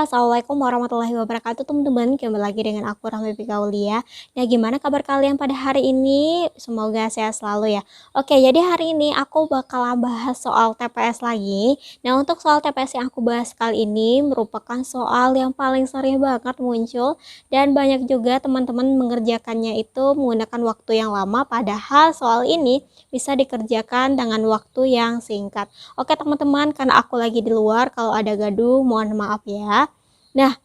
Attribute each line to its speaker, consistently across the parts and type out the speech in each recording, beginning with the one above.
Speaker 1: Assalamualaikum warahmatullahi wabarakatuh teman-teman. Kembali lagi dengan aku Rahmi Fika Aulia. Nah, gimana kabar kalian pada hari ini? Semoga sehat selalu ya. Oke, jadi hari ini aku bakal bahas soal TPS lagi. Nah, untuk soal TPS yang aku bahas kali ini merupakan soal yang paling sering banget muncul dan banyak juga teman-teman mengerjakannya itu menggunakan waktu yang lama, padahal soal ini bisa dikerjakan dengan waktu yang singkat. Oke teman-teman, karena aku lagi di luar, kalau ada gaduh mohon maaf ya. Nah,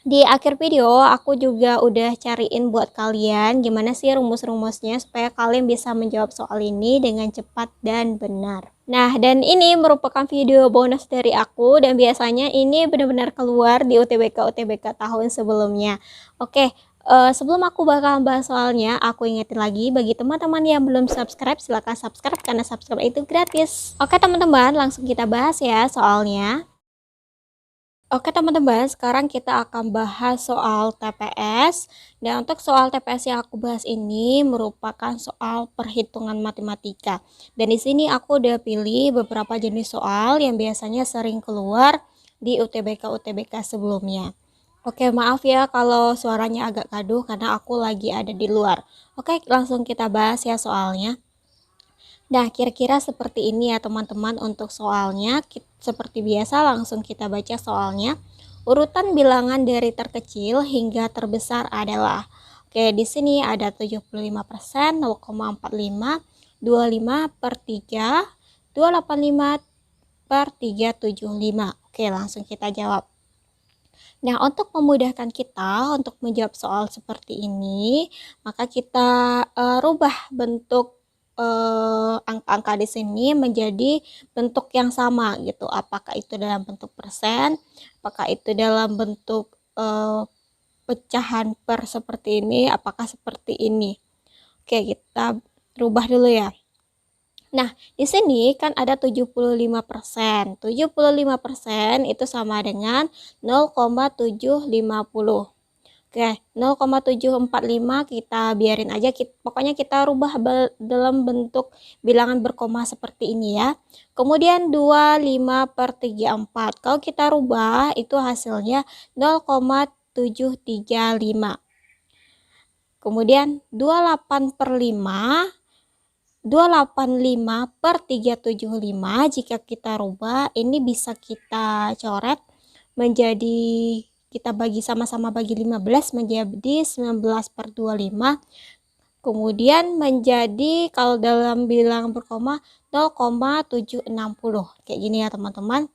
Speaker 1: di akhir video aku juga udah cariin buat kalian gimana sih rumus-rumusnya supaya kalian bisa menjawab soal ini dengan cepat dan benar. Nah, dan ini merupakan video bonus dari aku dan biasanya ini benar-benar keluar di UTBK tahun sebelumnya. Oke, sebelum aku bakal bahas soalnya, aku ingetin lagi bagi teman-teman yang belum subscribe, silahkan subscribe karena subscribe itu gratis. Oke teman-teman, langsung kita bahas ya soalnya. Oke teman-teman, sekarang kita akan bahas soal TPS. Dan untuk soal TPS yang aku bahas ini merupakan soal perhitungan matematika. Dan di sini aku udah pilih beberapa jenis soal yang biasanya sering keluar di UTBK sebelumnya. Oke, maaf ya kalau suaranya agak gaduh karena aku lagi ada di luar. Oke, langsung kita bahas ya soalnya. Nah, kira-kira seperti ini ya teman-teman untuk soalnya. Seperti biasa langsung kita baca soalnya. Urutan bilangan dari terkecil hingga terbesar adalah. Oke, di sini ada 75%, 0,45, 25 per 3, 285 per 375. Oke, langsung kita jawab. Nah, untuk memudahkan kita untuk menjawab soal seperti ini, maka kita rubah bentuk angka-angka di sini menjadi bentuk yang sama gitu. Apakah itu dalam bentuk persen, apakah itu dalam bentuk pecahan per seperti ini, apakah seperti ini. Oke, kita rubah dulu ya. Nah, di sini kan ada 75%. 75% itu sama dengan 0,750. Oke, 0,745 kita biarin aja. Pokoknya kita rubah dalam bentuk bilangan berkoma seperti ini ya. Kemudian 25 per 34. Kalau kita rubah itu hasilnya 0,735. Kemudian 28 per 5. 285 per 375 jika kita rubah ini bisa kita coret menjadi, kita bagi sama-sama bagi 15 menjadi 19 per 25, kemudian menjadi kalau dalam bilangan berkoma 0,760 kayak gini ya teman-teman.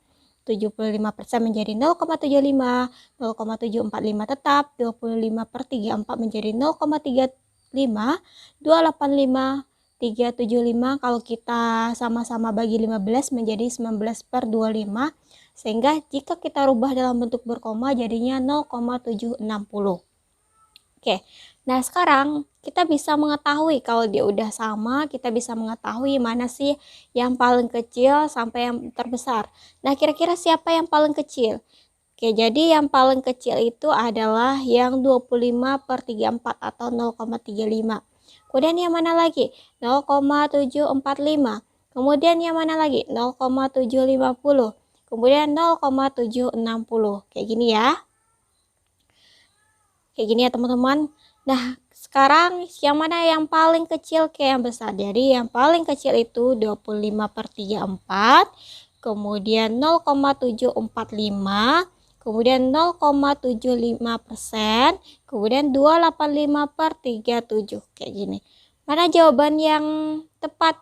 Speaker 1: 75% menjadi 0,75, 0,745 tetap, 25 per 34 menjadi 0,35, 285 375 kalau kita sama-sama bagi 15 menjadi 19 per 25, sehingga jika kita rubah dalam bentuk berkoma jadinya 0,760. Oke, nah sekarang kita bisa mengetahui kalau dia udah sama, kita bisa mengetahui mana sih yang paling kecil sampai yang terbesar. Nah, kira-kira siapa yang paling kecil? Oke, jadi yang paling kecil itu adalah yang 25 per 34 atau 0,35. Kemudian yang mana lagi? 0,745. Kemudian yang mana lagi? 0,750. Kemudian 0,760. Kayak gini ya. Kayak gini ya teman-teman. Nah, sekarang yang mana yang paling kecil ke yang besar? Jadi yang paling kecil itu 25 per 34. Kemudian 0,745. Kemudian 0,75%, kemudian 285 per 37, kayak gini. Mana jawaban yang tepat?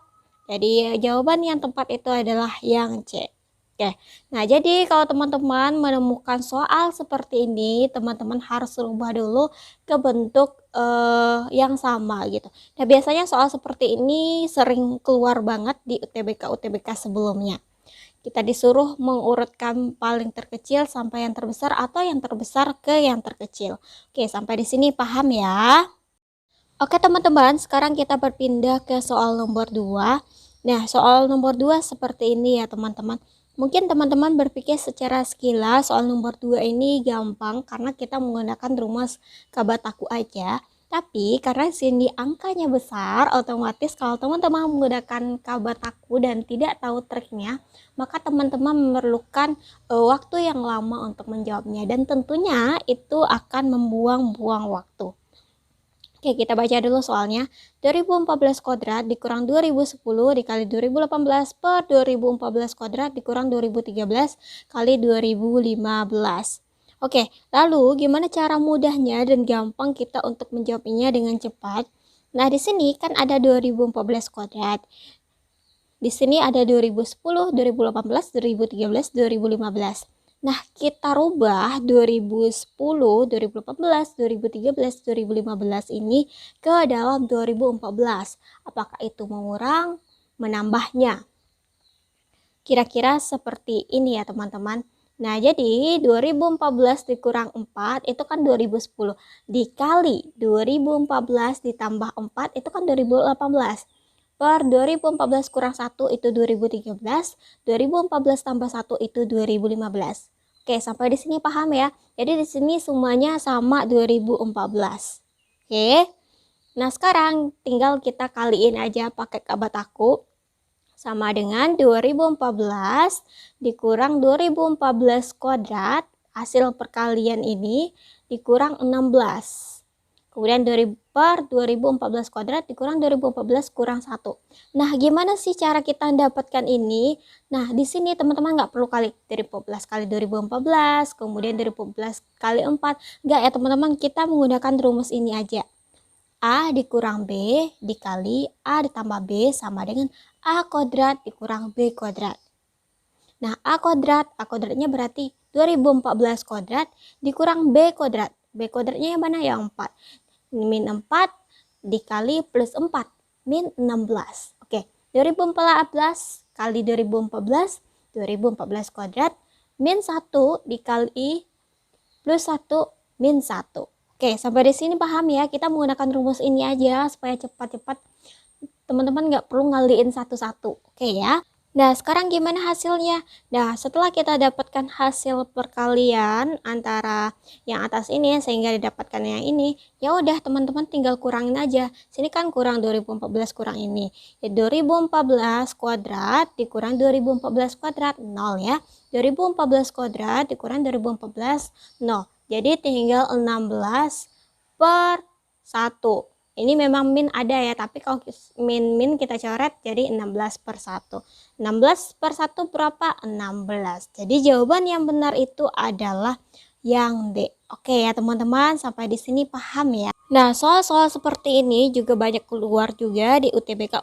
Speaker 1: Jadi jawaban yang tepat itu adalah yang C. Oke, nah jadi kalau teman-teman menemukan soal seperti ini, teman-teman harus rubah dulu ke bentuk yang sama gitu. Nah biasanya soal seperti ini sering keluar banget di UTBK sebelumnya. Kita disuruh mengurutkan paling terkecil sampai yang terbesar atau yang terbesar ke yang terkecil. Oke, sampai di sini paham ya? Oke teman-teman, sekarang kita berpindah ke soal nomor 2. Nah, soal nomor 2 seperti ini ya teman-teman. Mungkin teman-teman berpikir secara sekilas soal nomor 2 ini gampang karena kita menggunakan rumus Kabataku aja. Tapi karena sini angkanya besar, otomatis kalau teman-teman menggunakan kabar taku dan tidak tahu triknya, maka teman-teman memerlukan waktu yang lama untuk menjawabnya, dan tentunya itu akan membuang-buang waktu. Oke, kita baca dulu soalnya. 2014 kuadrat dikurang 2010 dikali 2018 per 2014 kuadrat dikurang 2013 kali 2015. Oke, lalu gimana cara mudahnya dan gampang kita untuk menjawabnya dengan cepat? Nah, di sini kan ada 2014 kuadrat. Di sini ada 2010, 2018, 2013, 2015. Nah, kita rubah 2010, 2018, 2013, 2015 ini ke dalam 2014. Apakah itu mengurang, menambahnya? Kira-kira seperti ini ya teman-teman. Nah, jadi 2014 dikurang 4 itu kan 2010. Dikali 2014 ditambah 4 itu kan 2018. Per 2014 kurang 1 itu 2013, 2014 tambah 1 itu 2015. Oke, sampai di sini paham ya? Jadi di sini semuanya sama 2014. Oke. Nah, sekarang tinggal kita kaliin aja pakai kabat aku. Sama dengan 2014 dikurang 2014 kuadrat, hasil perkalian ini dikurang 16. Kemudian per 2014 kuadrat dikurang 2014 kurang 1. Nah, gimana sih cara kita mendapatkan ini? Nah, di sini teman-teman nggak perlu kali 2014 kali 2014, kemudian 2014 kali 4. Nggak ya teman-teman, kita menggunakan rumus ini aja. A dikurang B dikali A ditambah B sama dengan A kuadrat dikurang B kuadrat. Nah, A kuadratnya berarti 2014 kuadrat dikurang B kuadrat. B kuadratnya yang mana? Yang 4. Min 4 dikali plus 4, min 16. Oke, 2014 kali 2014, 2014 kuadrat, min 1 dikali plus 1, min 1. Oke, sampai di sini paham ya? Kita menggunakan rumus ini aja supaya cepat-cepat. Teman-teman nggak perlu ngaliin satu-satu. Oke ya? Nah, sekarang gimana hasilnya? Nah, setelah kita dapatkan hasil perkalian antara yang atas ini sehingga didapatkan yang ini, ya udah teman-teman tinggal kurangin aja. Sini kan kurang 2014 kurang ini. Ya 2014 kuadrat dikurang 2014 kuadrat 0 ya. 2014 kuadrat dikurang 2014 0. Jadi tinggal 16 per 1. Ini memang min ada ya, tapi kalau min kita coret jadi 16 per 1. 16 per 1 berapa? 16. Jadi jawaban yang benar itu adalah yang D. Oke ya teman-teman, sampai di sini paham ya. Nah, soal-soal seperti ini juga banyak keluar juga di UTBK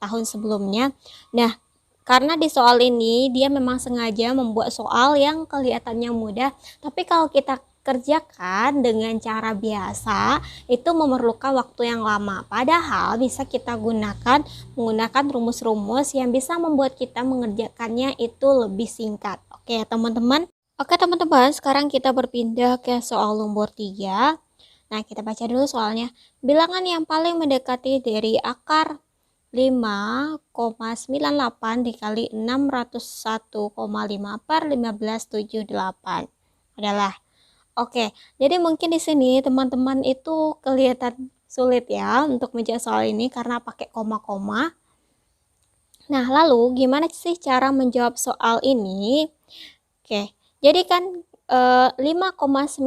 Speaker 1: tahun sebelumnya. Nah, karena di soal ini dia memang sengaja membuat soal yang kelihatannya mudah, tapi kalau kita kerjakan dengan cara biasa itu memerlukan waktu yang lama, padahal bisa kita menggunakan rumus-rumus yang bisa membuat kita mengerjakannya itu lebih singkat. Oke ya teman-teman. Oke teman-teman, sekarang kita berpindah ke soal nomor 3. Nah, kita baca dulu soalnya. Bilangan yang paling mendekati dari akar 5,98 dikali 601,5 per 1578 adalah. Oke, jadi mungkin di sini teman-teman itu kelihatan sulit ya untuk menjawab soal ini karena pakai koma-koma. Nah, lalu gimana sih cara menjawab soal ini? Oke, jadi kan 5,98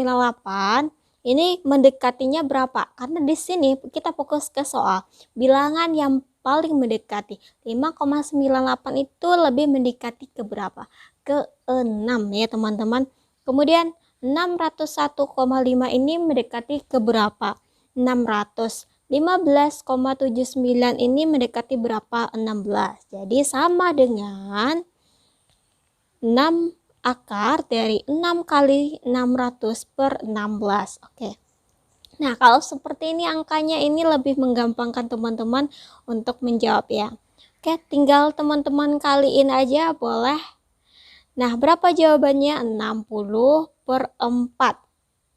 Speaker 1: ini mendekatinya berapa? Karena di sini kita fokus ke soal bilangan yang paling mendekati. 5,98 itu lebih mendekati ke berapa? Ke 6 ya teman-teman. Kemudian 601,5 ini mendekati ke berapa? 600. 15,79 ini mendekati berapa? 16. Jadi sama dengan 6 akar dari 6 kali 600 per 16. Oke. Nah, kalau seperti ini angkanya ini lebih menggampangkan teman-teman untuk menjawab ya. Oke, tinggal teman-teman kaliin aja boleh. Nah, berapa jawabannya? 60 per 4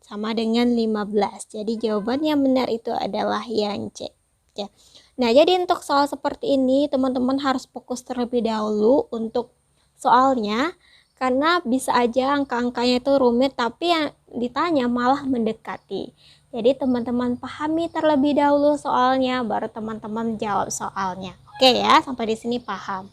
Speaker 1: sama dengan 15. Jadi jawaban yang benar itu adalah yang C. Oke. Nah, jadi untuk soal seperti ini teman-teman harus fokus terlebih dahulu untuk soalnya, karena bisa aja angka-angkanya itu rumit, tapi yang ditanya malah mendekati. Jadi teman-teman pahami terlebih dahulu soalnya, baru teman-teman jawab soalnya. Oke ya, sampai di sini paham.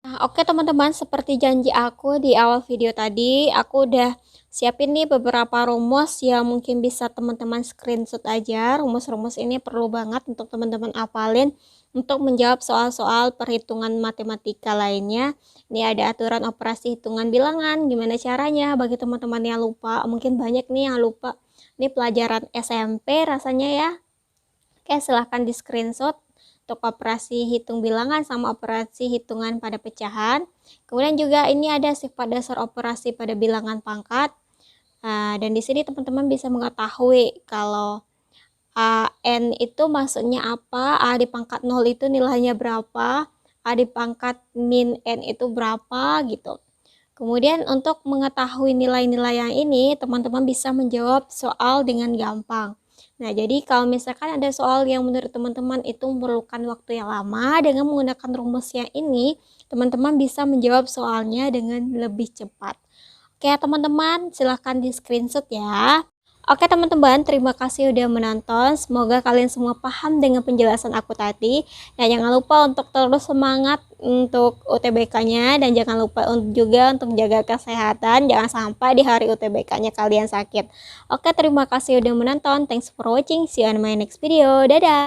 Speaker 1: Nah, oke teman-teman, seperti janji aku di awal video tadi, aku udah siapin nih beberapa rumus yang mungkin bisa teman-teman screenshot aja. Rumus-rumus ini perlu banget untuk teman-teman hafalin untuk menjawab soal-soal perhitungan matematika lainnya. Ini ada aturan operasi hitungan bilangan, gimana caranya bagi teman-teman yang lupa. Mungkin banyak nih yang lupa. Ini pelajaran SMP rasanya ya. Oke, silahkan di screenshot untuk operasi hitung bilangan sama operasi hitungan pada pecahan. Kemudian juga ini ada sifat dasar operasi pada bilangan pangkat. Dan di sini teman-teman bisa mengetahui kalau N itu maksudnya apa, A di pangkat 0 itu nilainya berapa, A di pangkat min N itu berapa gitu. Kemudian untuk mengetahui nilai-nilai yang ini, teman-teman bisa menjawab soal dengan gampang. Nah, jadi kalau misalkan ada soal yang menurut teman-teman itu memerlukan waktu yang lama, dengan menggunakan rumus yang ini, teman-teman bisa menjawab soalnya dengan lebih cepat. Oke, teman-teman, silahkan di screenshot ya. Oke teman-teman, terima kasih udah menonton. Semoga kalian semua paham dengan penjelasan aku tadi. Dan jangan lupa untuk terus semangat untuk UTBK-nya. Dan jangan lupa juga untuk jaga kesehatan. Jangan sampai di hari UTBK-nya kalian sakit. Oke, terima kasih udah menonton. Thanks for watching. See you on my next video. Dadah!